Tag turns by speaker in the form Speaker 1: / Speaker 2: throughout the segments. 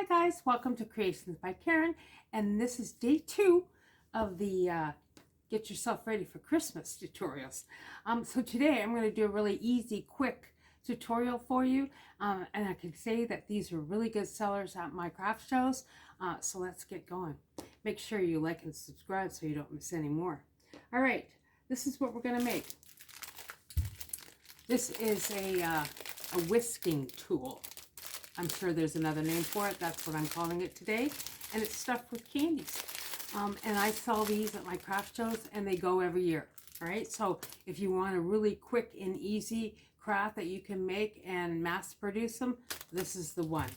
Speaker 1: Hi guys, welcome to Creations by Karen, and this is day 2 of the Get Yourself Ready for Christmas tutorials. So today I'm going to do a really easy, quick tutorial for you, and I can say that these are really good sellers at my craft shows, so let's get going. Make sure you like and subscribe so you don't miss any more. Alright, this is what we're going to make. This is a whisking tool. I'm sure there's another name for it. That's what I'm calling it today. And it's stuffed with candies. And I sell these at my craft shows and they go every year. All right. So if you want a really quick and easy craft that you can make and mass produce them, this is the one.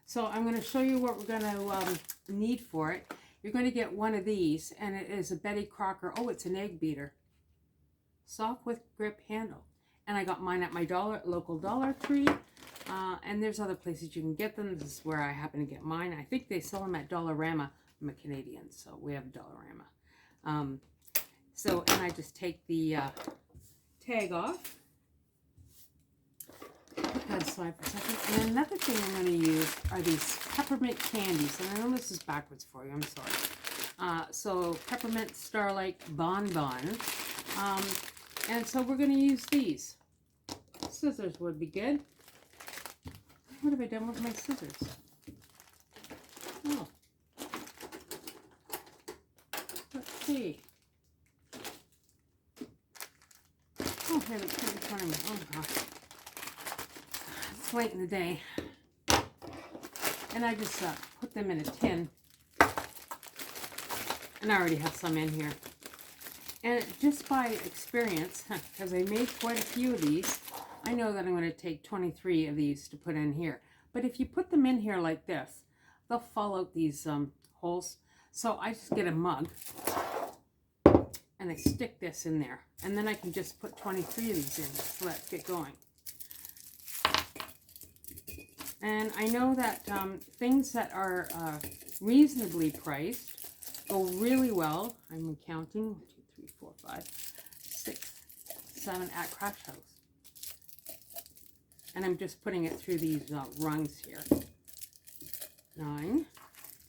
Speaker 1: So I'm going to show you what we're going to need for it. You're going to get one of these, and it is a Betty Crocker. Oh, it's an egg beater. Soft with grip handle. And I got mine at my local Dollar Tree. And there's other places you can get them. This is where I happen to get mine. I think they sell them at Dollarama. I'm a Canadian, so we have Dollarama. And I just take the tag off. Put that aside for a second. And another thing I'm going to use are these peppermint candies. And I know this is backwards for you. I'm sorry. So peppermint starlight bonbons. And so we're going to use these. Scissors would be good. What have I done with my scissors? Oh. Let's see. Oh, here, it's right in front of me. Oh, gosh. It's late in the day. And I just put them in a tin. And I already have some in here. And just by experience, because I made quite a few of these, I know that I'm going to take 23 of these to put in here. But if you put them in here like this, they'll fall out these holes. So I just get a mug and I stick this in there. And then I can just put 23 of these in. So let's get going. And I know that things that are reasonably priced go really well. I'm counting 1, 2, 3, 4, 5, 6, 7 at craft shows. And I'm just putting it through these rungs here. 9,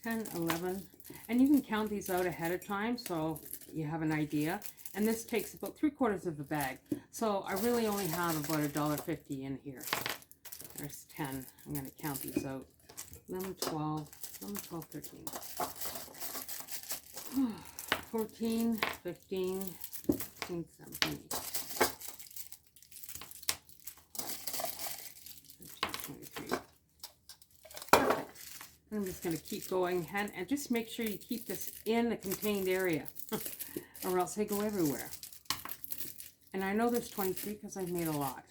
Speaker 1: 10, 11. And you can count these out ahead of time so you have an idea. And this takes about 3/4 of a bag. So I really only have about $1.50 in here. There's 10. I'm going to count these out. 11, 12, 13. 14, 15, 16, 17, 18. I'm just going to keep going and just make sure you keep this in a contained area or else they go everywhere. And I know there's 23 because I've made a lot.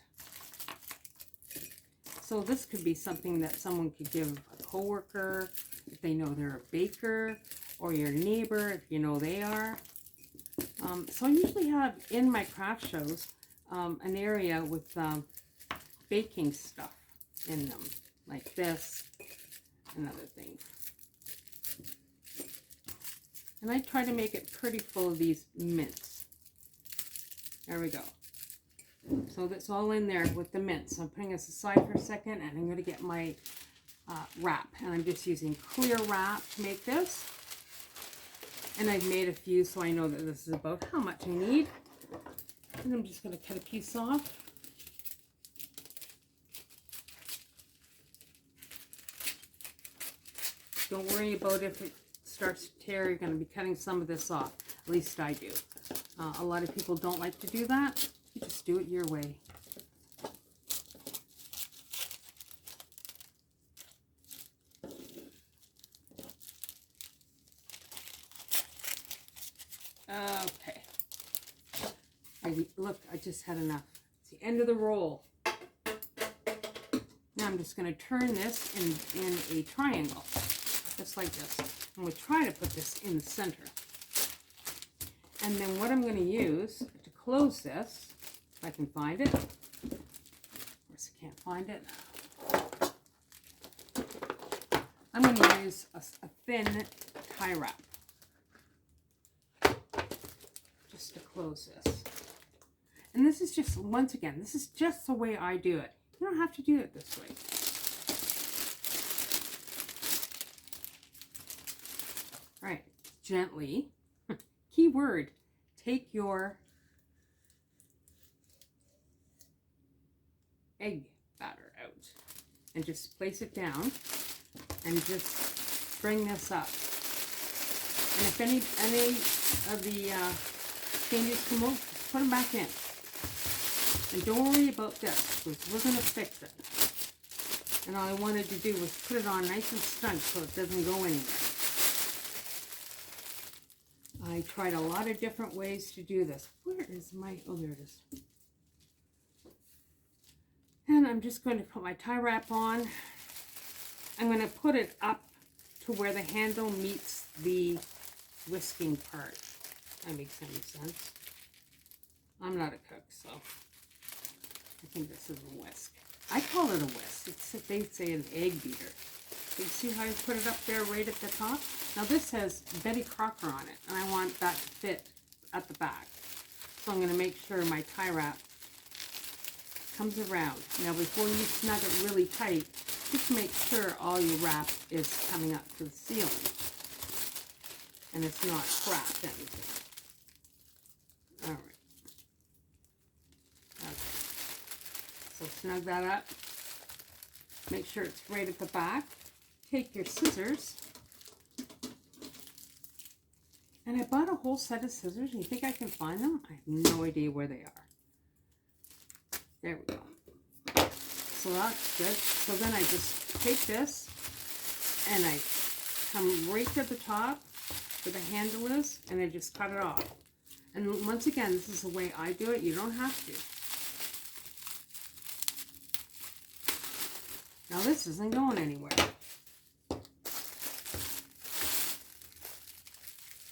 Speaker 1: So this could be something that someone could give a coworker if they know they're a baker, or your neighbor if you know they are. So I usually have in my craft shows an area with baking stuff in them, like this and other things. And I try to make it pretty full of these mints. There we go. So that's all in there with the mints. So I'm putting this aside for a second, and I'm going to get my wrap. And I'm just using clear wrap to make this. And I've made a few, so I know that this is about how much I need. And I'm just going to cut a piece off. Don't worry about if it starts to tear. You're going to be cutting some of this off. At least I do. A lot of people don't like to do that. You just do it your way. Okay. Look, I just had enough. It's the end of the roll. Now I'm just going to turn this in a triangle. Just like this. I'm going to try to put this in the center. And then what I'm going to use to close this, if I can find it. Of course I can't find it. I'm going to use a thin tie wrap. Just to close this. And this is just, once again, this is just the way I do it. You don't have to do it this way. gently, keyword, take your egg batter out and just place it down and just bring this up. And if any of the changes come out, just put them back in. And don't worry about this, because we're going to fix it. And all I wanted to do was put it on nice and snug so it doesn't go anywhere. I tried a lot of different ways to do this. Where is my, oh there it is. And I'm just going to put my tie wrap on. I'm going to put it up to where the handle meets the whisking part. That makes any sense. I'm not a cook, so I think this is a whisk. I call it a whisk. They say an egg beater. You see how I put it up there right at the top? Now this says Betty Crocker on it, and I want that to fit at the back. So I'm going to make sure my tie wrap comes around. Now before you snug it really tight, just make sure all your wrap is coming up to the ceiling and it's not trapped anything. Alright. Okay. So snug that up. Make sure it's right at the back. Take your scissors. And I bought a whole set of scissors. You think I can find them? I have no idea where they are. There we go. So that's good. So then I just take this and I come right to the top where the handle is and I just cut it off. And once again, this is the way I do it. You don't have to. Now this isn't going anywhere.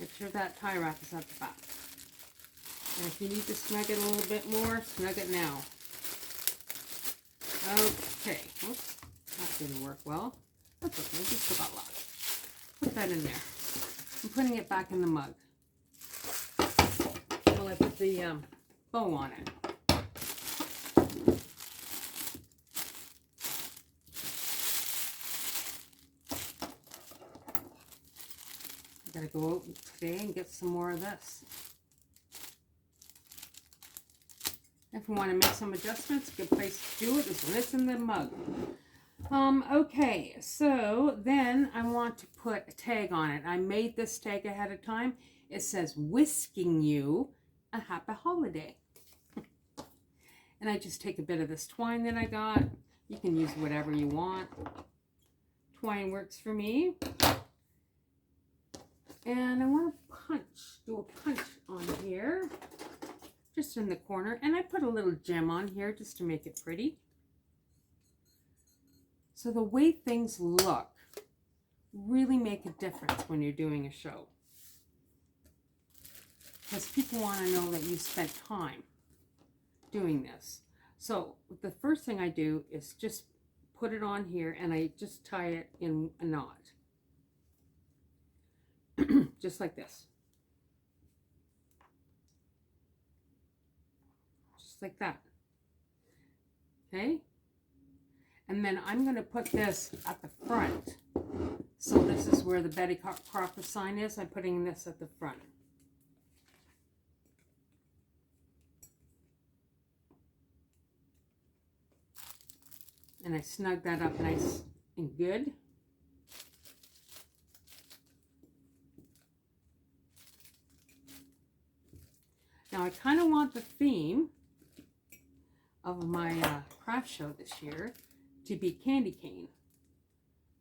Speaker 1: Make sure that tie wrap is at the back. And if you need to snug it a little bit more, snug it now. Okay, oops, that didn't work well. That's okay, we still got lots. Put that in there. I'm putting it back in the mug. While I put the bow on it. I gotta go out today and get some more of this. If you want to make some adjustments, a good place to do it is when it's in the mug. Okay, so then I want to put a tag on it. I made this tag ahead of time. It says, whisking you a happy holiday. And I just take a bit of this twine that I got. You can use whatever you want. Twine works for me. And I want to do a punch on here. Just in the corner, and I put a little gem on here just to make it pretty. So the way things look really make a difference when you're doing a show, because people want to know that you spent time doing this. So the first thing I do is just put it on here and I just tie it in a knot. Just like this. Like that. Okay, and then I'm going to put this at the front. So this is where the Betty Crocker sign is. I'm putting this at the front. And I snug that up nice and good. Now I kind of want the theme of my craft show this year to be candy cane.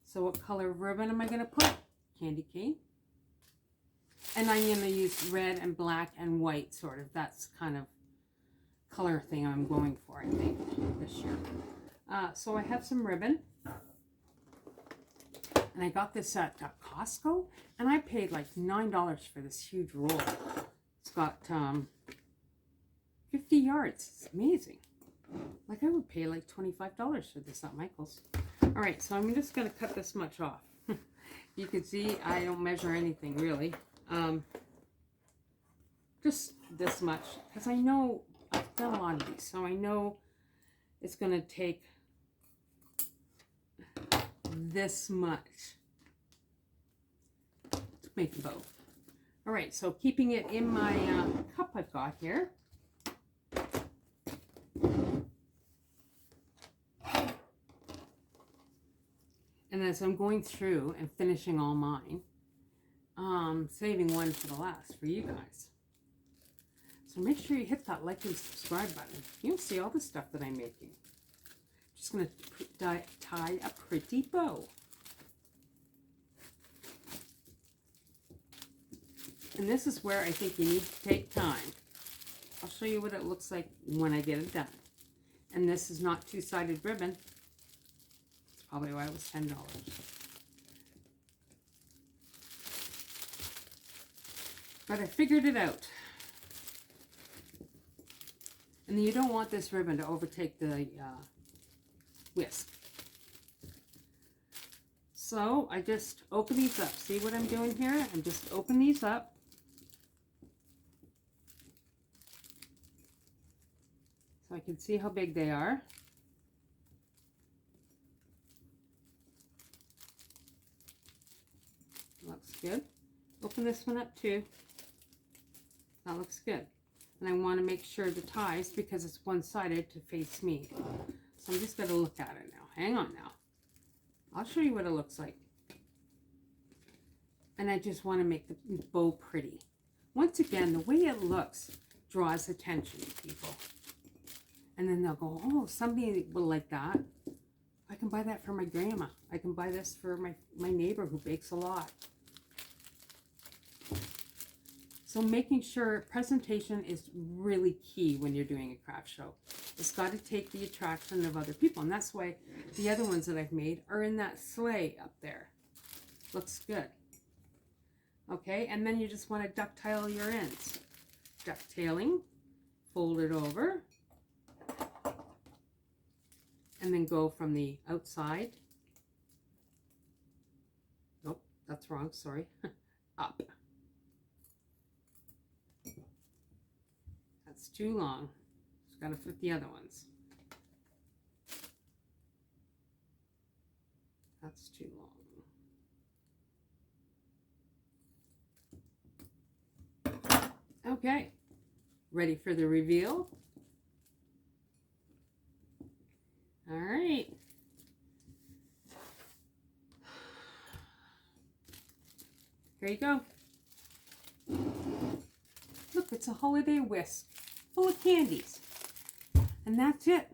Speaker 1: So what color ribbon am I going to put? Candy cane. And I'm going to use red and black and white, sort of. That's kind of color thing I'm going for, I think, this year. So I have some ribbon. And I got this at Costco. And I paid like $9 for this huge roll. It's got 50 yards. It's amazing. Like I would pay like $25 for this at Michael's. All right, so I'm just going to cut this much off. You can see I don't measure anything really. Just this much, because I know I've done a lot of these, so I know it's going to take this much to make a bow. All right, so keeping it in my cup I've got here. And as I'm going through and finishing all mine, saving one for the last for you guys. So make sure you hit that like and subscribe button. You'll see all the stuff that I'm making. Just going to tie a pretty bow. And this is where I think you need to take time. I'll show you what it looks like when I get it done. And this is not two-sided ribbon. That's probably why it was $10. But I figured it out. And then you don't want this ribbon to overtake the whisk. So I just open these up. See what I'm doing here? I'm just open these up. So I can see how big they are. Looks good. Open this one up too. That looks good. And I want to make sure the ties, because it's one-sided, to face me. So I'm just going to look at it now. Hang on now. I'll show you what it looks like. And I just want to make the bow pretty. Once again, the way it looks draws attention to people. And then they'll go, oh, somebody will like that. I can buy that for my grandma. I can buy this for my neighbor who bakes a lot. So making sure presentation is really key when you're doing a craft show. It's got to take the attraction of other people. And that's why the other ones that I've made are in that sleigh up there. Looks good. Okay, and then you just want to ducktail your ends. Ducktailing, fold it over, and then go from the outside. Nope, that's wrong, sorry. Up. That's too long. Just got to flip the other ones. That's too long. Okay, ready for the reveal? All right. Here you go. Look, it's a holiday whisk full of candies. And that's it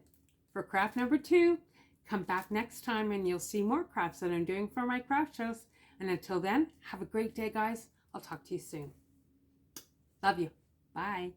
Speaker 1: for craft number 2. Come back next time and you'll see more crafts that I'm doing for my craft shows. And until then, have a great day, guys. I'll talk to you soon. Love you. Bye.